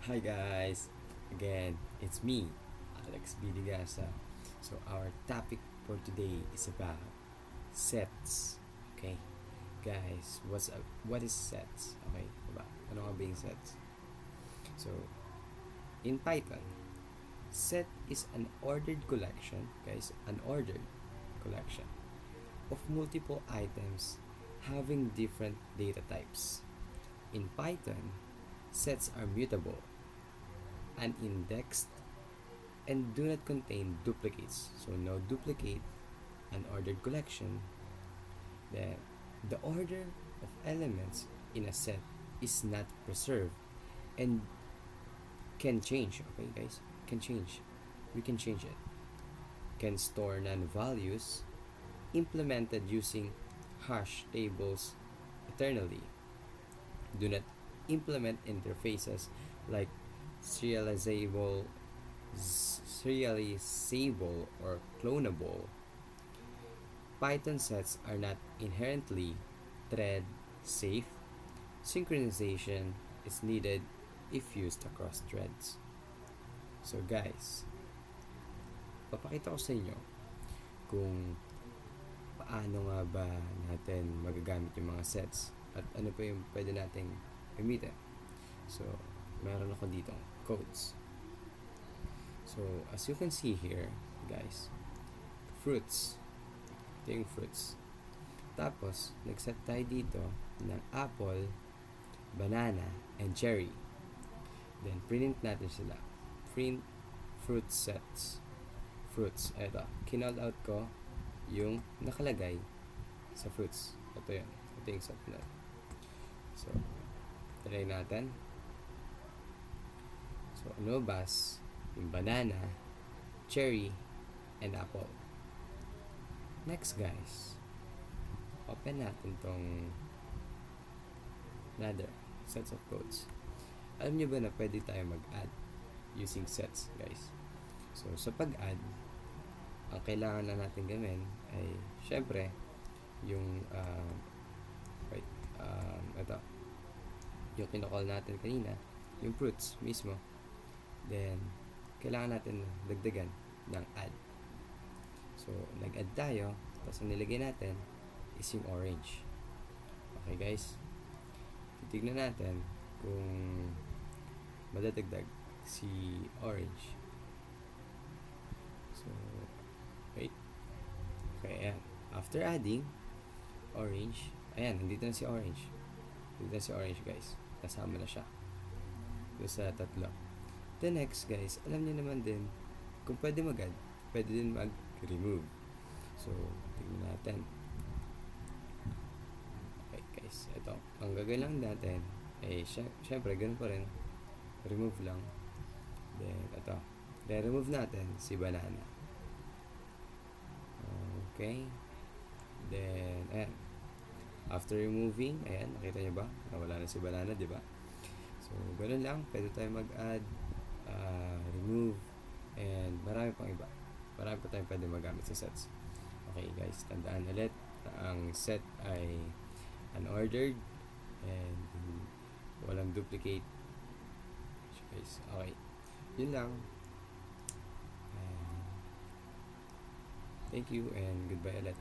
Hi guys, again it's me, Alex Biligasa. So our topic for today is about sets. Okay, guys, what is sets? Okay, diba? Ano nga ba yung sets? So in Python, set is an ordered collection, guys, an ordered collection of multiple items having different data types. In Python, sets are mutable, unindexed, and do not contain duplicates. So no duplicate, an ordered collection. Then the order of elements in a set is not preserved and can change. Okay, guys, can change. We can change it. Can store non-values implemented using hash tables eternally. Do not implement interfaces like serializable, serializable or clonable. Python sets are not inherently thread safe. Synchronization is needed if used across threads. So guys, papakita ko sa inyo kung paano nga ba natin magagamit yung mga sets at ano pa yung pwede nating gamitin. So, meron ako dito codes. So, as you can see here, guys, fruits. Ito yung fruits. Tapos, nag-set tayo dito ng apple, banana, and cherry. Then, print natin sila. Print fruit sets. Fruits. Ito. Kinall out ko yung nakalagay sa fruits. Ito yun. Ito yung set na. So, try natin. So, lumabas yung banana, cherry, and apple. Next, guys. Open natin tong another sets of codes. Alam nyo ba na pwede tayo mag-add using sets, guys? So, sa pag-add, ang kailangan na natin gawin ay, syempre, yung, ito, yung kinocall natin kanina, yung fruits mismo. Then, kailangan natin dagdagan ng add. So, nag-add tayo, tapos ang nilagay natin is yung orange. Okay, guys? Titignan natin kung madadagdag si orange. So, wait. Okay, ayan. After adding orange, ayan, nandito na si orange. Nandito na si orange, guys. Kasama na siya. Doon sa tatlo. The next, guys, alam niyo naman din, kung pwede mag-add, pwede din mag-remove. So, tingnan natin. Okay, guys, ito. Ang gagawin lang natin, eh, syempre, ganun pa rin. Remove lang. Then, ito. Then, remove natin si banana. Okay. Then, ayan. After removing, ayan, nakita niyo ba? Nawala na si banana, di ba? So, ganun lang. Pwede tayo mag-add, remove, and marami pang iba. Marami pa tayong pwede magamit sa sets. Okay, guys. Tandaan ulit na ang set ay unordered and walang duplicate. So, guys, okay. Yun lang. Thank you and goodbye ulit.